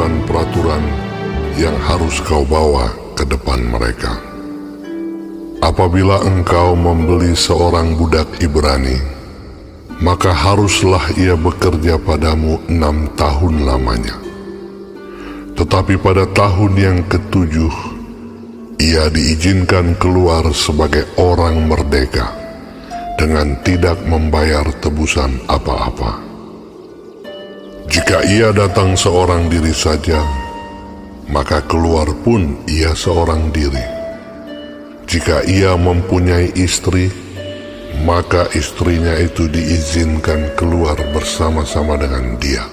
peraturan-peraturan yang harus kau bawa ke depan mereka. Apabila engkau membeli seorang budak Ibrani, maka haruslah ia bekerja padamu 6 tahun lamanya. Tetapi pada tahun yang ke-7, ia diizinkan keluar sebagai orang merdeka dengan tidak membayar tebusan apa-apa. Jika ia datang seorang diri saja, maka keluar pun ia seorang diri. Jika ia mempunyai istri, maka istrinya itu diizinkan keluar bersama-sama dengan dia.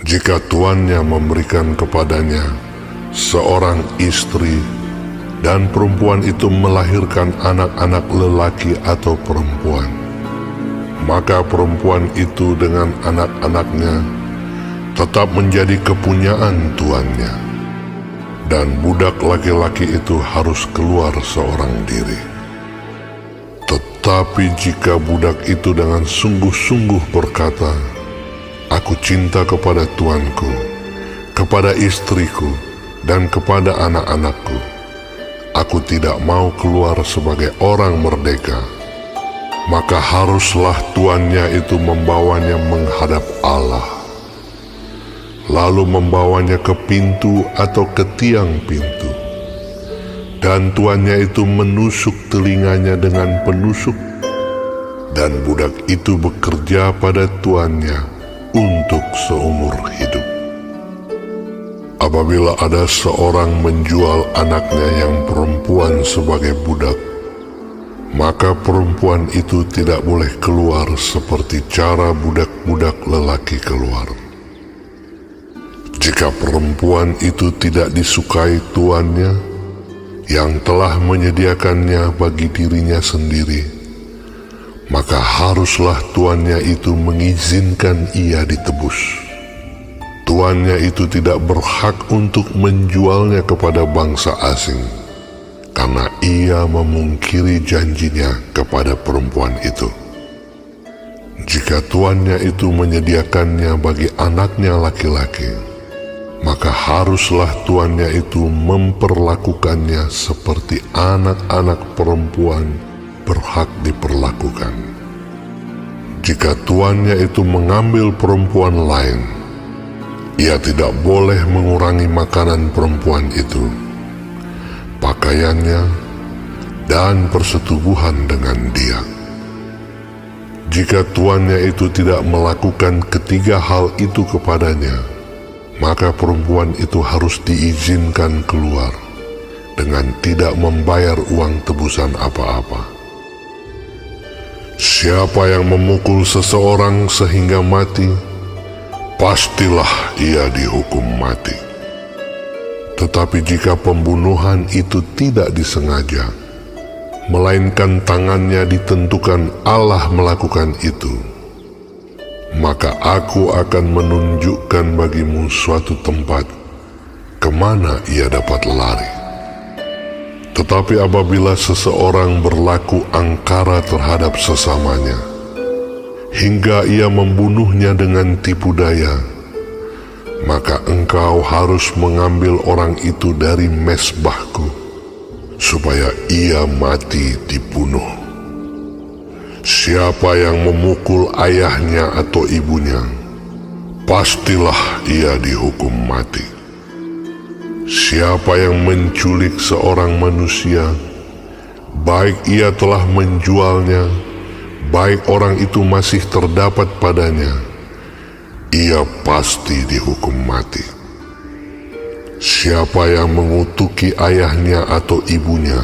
Jika tuannya memberikan kepadanya seorang istri dan perempuan itu melahirkan anak-anak lelaki atau perempuan, maka perempuan itu dengan anak-anaknya tetap menjadi kepunyaan tuannya, dan budak laki-laki itu harus keluar seorang diri. Tetapi jika budak itu dengan sungguh-sungguh berkata, "Aku cinta kepada tuanku, kepada istriku, dan kepada anak-anakku. Aku tidak mau keluar sebagai orang merdeka," maka haruslah tuannya itu membawanya menghadap Allah, lalu membawanya ke pintu atau ke tiang pintu. Dan tuannya itu menusuk telinganya dengan penusuk, dan budak itu bekerja pada tuannya untuk seumur hidup. Apabila ada seorang menjual anaknya yang perempuan sebagai budak, maka perempuan itu tidak boleh keluar seperti cara budak-budak lelaki keluar. Jika perempuan itu tidak disukai tuannya yang telah menyediakannya bagi dirinya sendiri, maka haruslah tuannya itu mengizinkan ia ditebus. Tuannya itu tidak berhak untuk menjualnya kepada bangsa asing, karena ia memungkiri janjinya kepada perempuan itu. Jika tuannya itu menyediakannya bagi anaknya laki-laki, maka haruslah tuannya itu memperlakukannya seperti anak-anak perempuan berhak diperlakukan. Jika tuannya itu mengambil perempuan lain, ia tidak boleh mengurangi makanan perempuan itu, pakaiannya, dan persetubuhan dengan dia. Jika tuannya itu tidak melakukan ketiga hal itu kepadanya, maka perempuan itu harus diizinkan keluar dengan tidak membayar uang tebusan apa-apa. Siapa yang memukul seseorang sehingga mati, pastilah ia dihukum mati. Tetapi jika pembunuhan itu tidak disengaja, melainkan tangannya ditentukan Allah melakukan itu, maka aku akan menunjukkan bagimu suatu tempat kemana ia dapat lari. Tetapi apabila seseorang berlaku angkara terhadap sesamanya, hingga ia membunuhnya dengan tipu daya, maka engkau harus mengambil orang itu dari mezbahku, supaya ia mati dibunuh. Siapa yang memukul ayahnya atau ibunya, pastilah ia dihukum mati. Siapa yang menculik seorang manusia, baik ia telah menjualnya, baik orang itu masih terdapat padanya, ia pasti dihukum mati. Siapa yang mengutuki ayahnya atau ibunya,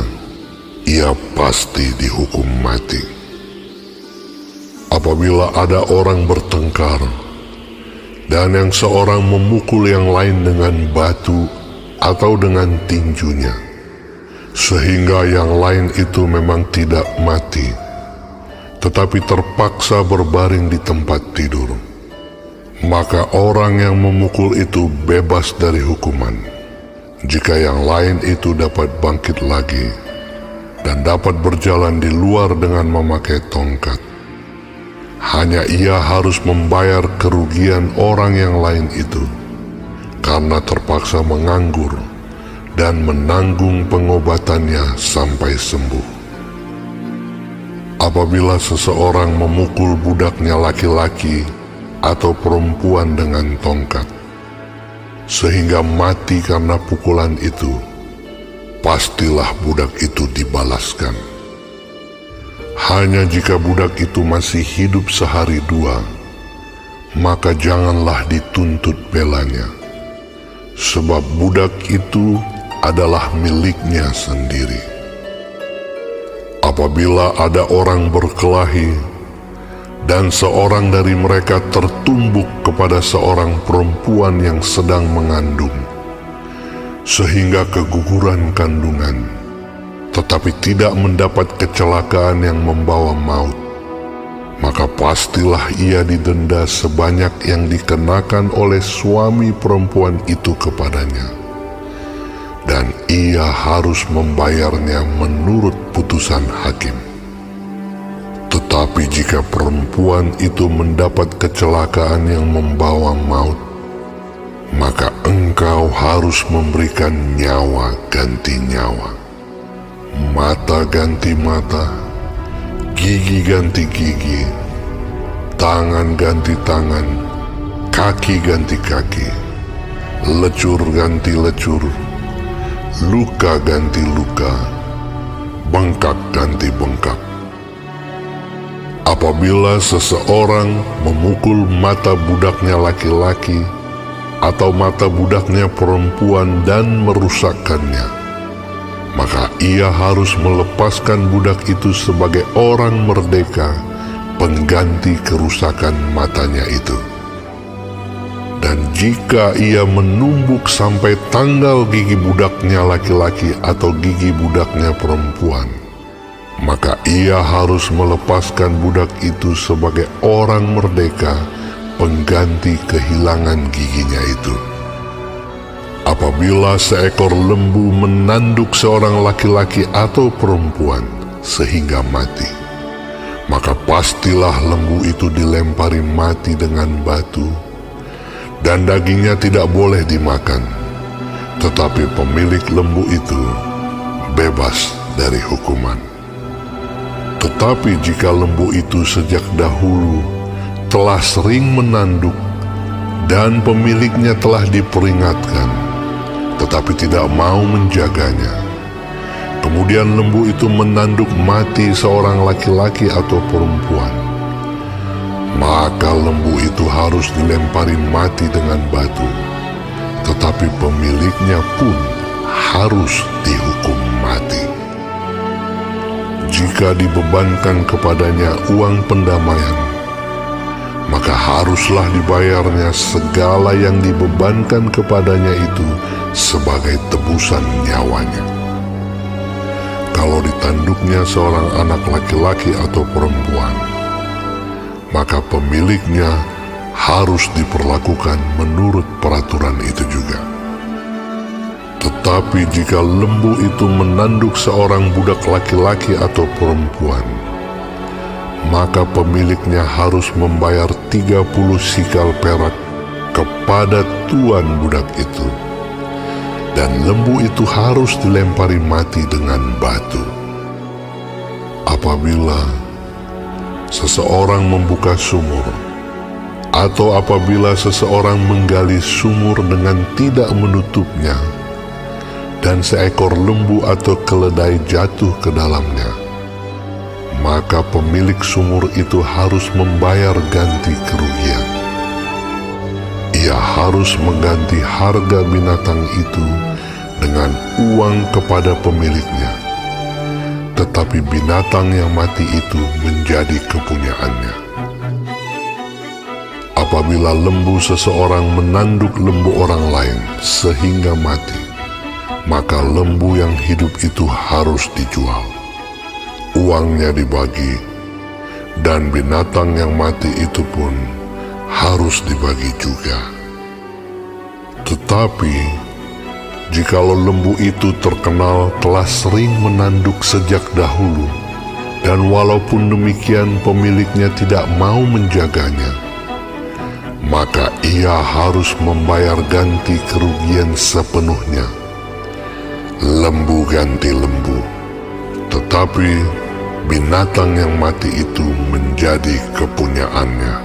ia pasti dihukum mati. Apabila ada orang bertengkar, dan yang seorang memukul yang lain dengan batu atau dengan tinjunya, sehingga yang lain itu memang tidak mati, tetapi terpaksa berbaring di tempat tidur, maka orang yang memukul itu bebas dari hukuman, jika yang lain itu dapat bangkit lagi dan dapat berjalan di luar dengan memakai tongkat. Hanya ia harus membayar kerugian orang yang lain itu, karena terpaksa menganggur dan menanggung pengobatannya sampai sembuh. Apabila seseorang memukul budaknya laki-laki atau perempuan dengan tongkat, sehingga mati karena pukulan itu, pastilah budak itu dibalaskan. Hanya jika budak itu masih hidup sehari dua, maka janganlah dituntut belanya, sebab budak itu adalah miliknya sendiri. Apabila ada orang berkelahi, dan seorang dari mereka tertumbuk kepada seorang perempuan yang sedang mengandung, sehingga keguguran kandungan, tetapi tidak mendapat kecelakaan yang membawa maut, maka pastilah ia didenda sebanyak yang dikenakan oleh suami perempuan itu kepadanya, dan ia harus membayarnya menurut putusan hakim. Tetapi jika perempuan itu mendapat kecelakaan yang membawa maut, maka engkau harus memberikan nyawa ganti nyawa, mata ganti mata, gigi ganti gigi, tangan ganti tangan, kaki ganti kaki, lecur ganti lecur, luka ganti luka, bengkak ganti bengkak. Apabila seseorang memukul mata budaknya laki-laki atau mata budaknya perempuan dan merusakkannya, maka ia harus melepaskan budak itu sebagai orang merdeka pengganti kerusakan matanya itu. Dan jika ia menumbuk sampai tanggal gigi budaknya laki-laki atau gigi budaknya perempuan, maka ia harus melepaskan budak itu sebagai orang merdeka pengganti kehilangan giginya itu. Apabila seekor lembu menanduk seorang laki-laki atau perempuan sehingga mati, maka pastilah lembu itu dilempari mati dengan batu, dan dagingnya tidak boleh dimakan, tetapi pemilik lembu itu bebas dari hukuman. Tetapi jika lembu itu sejak dahulu telah sering menanduk dan pemiliknya telah diperingatkan, tetapi tidak mau menjaganya, kemudian lembu itu menanduk mati seorang laki-laki atau perempuan, maka lembu itu harus dilempari mati dengan batu, tetapi pemiliknya pun harus dihukum mati. Jika dibebankan kepadanya uang pendamaian, maka haruslah dibayarnya segala yang dibebankan kepadanya itu sebagai tebusan nyawanya. Kalau ditanduknya seorang anak laki-laki atau perempuan, maka pemiliknya harus diperlakukan menurut peraturan itu juga. Tetapi jika lembu itu menanduk seorang budak laki-laki atau perempuan, maka pemiliknya harus membayar 30 sikal perak kepada tuan budak itu, dan lembu itu harus dilempari mati dengan batu. Apabila seseorang membuka sumur, atau apabila seseorang menggali sumur dengan tidak menutupnya, dan seekor lembu atau keledai jatuh ke dalamnya, maka pemilik sumur itu harus membayar ganti kerugian. Ia harus mengganti harga binatang itu dengan uang kepada pemiliknya, tetapi binatang yang mati itu menjadi kepunyaannya. Apabila lembu seseorang menanduk lembu orang lain sehingga mati, maka lembu yang hidup itu harus dijual, uangnya dibagi, dan binatang yang mati itu pun harus dibagi juga. Tetapi jikalau lembu itu terkenal telah sering menanduk sejak dahulu, dan walaupun demikian pemiliknya tidak mau menjaganya, maka ia harus membayar ganti kerugian sepenuhnya. Lembu ganti lembu, tetapi binatang yang mati itu menjadi kepunyaannya.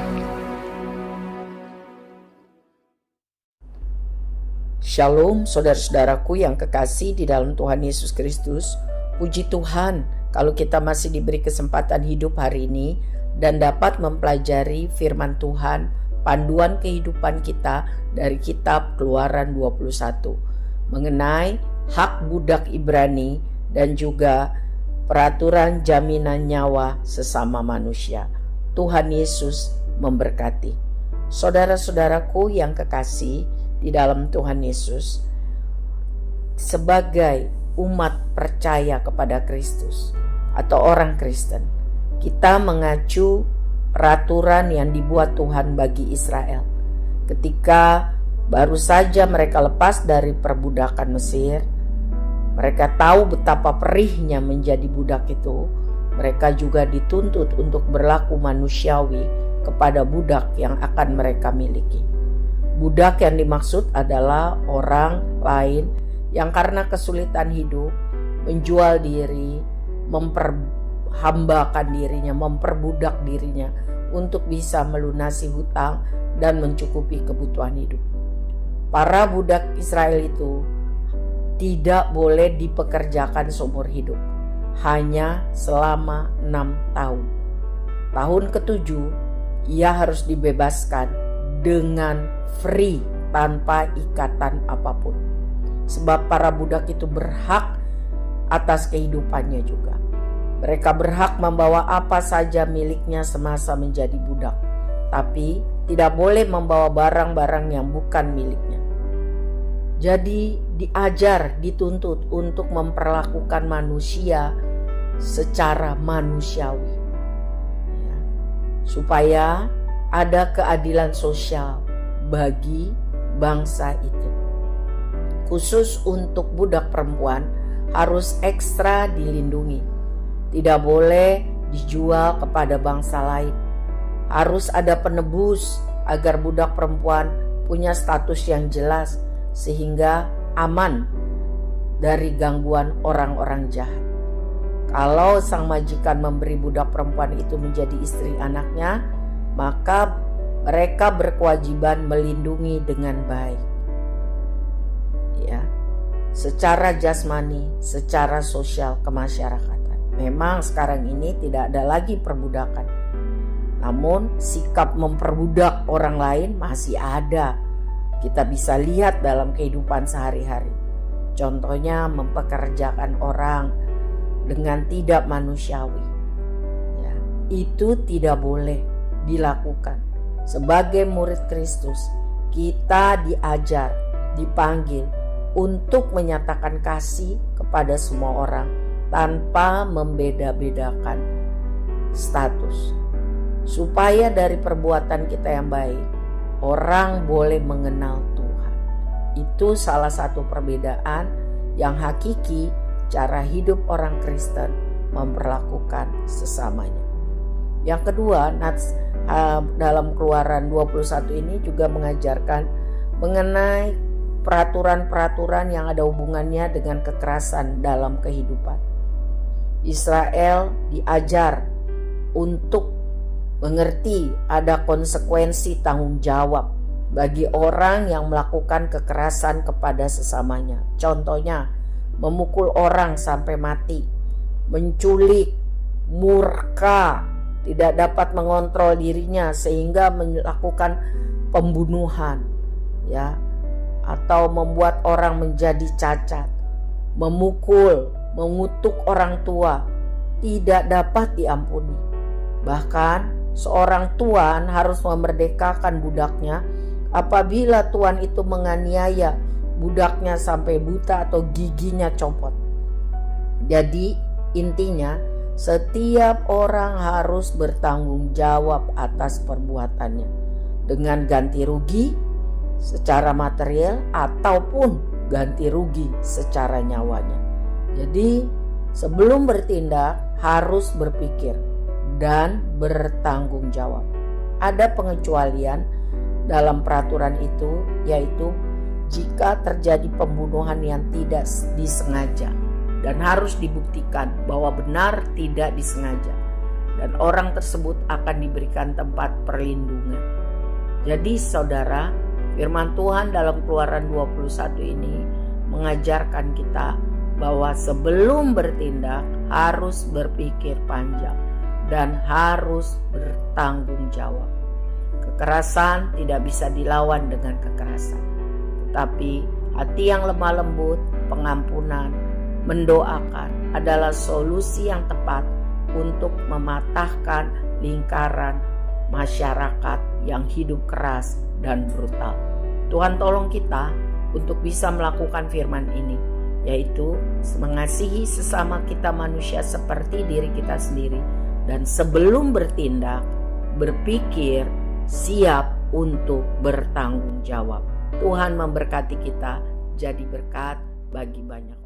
Shalom saudara-saudaraku yang kekasih di dalam Tuhan Yesus Kristus. Puji Tuhan kalau kita masih diberi kesempatan hidup hari ini dan dapat mempelajari firman Tuhan, panduan kehidupan kita dari kitab Keluaran 21 mengenai hak budak Ibrani dan juga peraturan jaminan nyawa sesama manusia. Tuhan Yesus memberkati. Saudara-saudaraku yang kekasih di dalam Tuhan Yesus, sebagai umat percaya kepada Kristus atau orang Kristen, kita mengacu peraturan yang dibuat Tuhan bagi Israel ketika baru saja mereka lepas dari perbudakan Mesir. Mereka tahu betapa perihnya menjadi budak itu. Mereka juga dituntut untuk berlaku manusiawi kepada budak yang akan mereka miliki. Budak yang dimaksud adalah orang lain yang karena kesulitan hidup menjual diri, memperhambakan dirinya, memperbudak dirinya untuk bisa melunasi hutang dan mencukupi kebutuhan hidup. Para budak Israel itu tidak boleh dipekerjakan seumur hidup, hanya selama 6 tahun. Tahun ke-7 ia harus dibebaskan dengan free, tanpa ikatan apapun. Sebab para budak itu berhak atas kehidupannya juga. Mereka berhak membawa apa saja miliknya semasa menjadi budak, tapi tidak boleh membawa barang-barang yang bukan miliknya. Jadi diajar, dituntut untuk memperlakukan manusia secara manusiawi, ya, supaya ada keadilan sosial bagi bangsa itu. Khusus untuk budak perempuan harus ekstra dilindungi. Tidak boleh dijual kepada bangsa lain. Harus ada penebus agar budak perempuan punya status yang jelas sehingga aman dari gangguan orang-orang jahat. Kalau sang majikan memberi budak perempuan itu menjadi istri anaknya, maka mereka berkewajiban melindungi dengan baik, ya, secara jasmani, secara sosial kemasyarakatan. Memang sekarang ini tidak ada lagi perbudakan, namun sikap memperbudak orang lain masih ada. Kita bisa lihat dalam kehidupan sehari-hari. Contohnya mempekerjakan orang dengan tidak manusiawi, ya, itu tidak boleh dilakukan. Sebagai murid Kristus, kita diajar, dipanggil untuk menyatakan kasih kepada semua orang tanpa membeda-bedakan status, supaya dari perbuatan kita yang baik orang boleh mengenal Tuhan. Itu salah satu perbedaan yang hakiki cara hidup orang Kristen memperlakukan sesamanya. Yang kedua, dalam Keluaran 21 ini juga mengajarkan mengenai peraturan-peraturan yang ada hubungannya dengan kekerasan dalam kehidupan. Israel diajar untuk mengerti ada konsekuensi tanggung jawab bagi orang yang melakukan kekerasan kepada sesamanya. Contohnya, memukul orang sampai mati, menculik, murka, tidak dapat mengontrol dirinya sehingga melakukan pembunuhan, ya, atau membuat orang menjadi cacat, memukul, mengutuk orang tua, tidak dapat diampuni. Bahkan seorang tuan harus memerdekakan budaknya apabila tuan itu menganiaya budaknya sampai buta atau giginya copot. Jadi intinya, setiap orang harus bertanggung jawab atas perbuatannya dengan ganti rugi secara material ataupun ganti rugi secara nyawanya. Jadi sebelum bertindak harus berpikir dan bertanggung jawab. Ada pengecualian dalam peraturan itu, yaitu jika terjadi pembunuhan yang tidak disengaja dan harus dibuktikan bahwa benar tidak disengaja, dan orang tersebut akan diberikan tempat perlindungan. Jadi saudara, firman Tuhan dalam Keluaran 21 ini mengajarkan kita bahwa sebelum bertindak harus berpikir panjang dan harus bertanggung jawab. Kekerasan tidak bisa dilawan dengan kekerasan, tetapi hati yang lemah lembut, pengampunan, mendoakan adalah solusi yang tepat untuk mematahkan lingkaran masyarakat yang hidup keras dan brutal. Tuhan tolong kita untuk bisa melakukan firman ini, yaitu mengasihi sesama kita manusia seperti diri kita sendiri, dan sebelum bertindak, berpikir siap untuk bertanggung jawab. Tuhan memberkati kita jadi berkat bagi banyak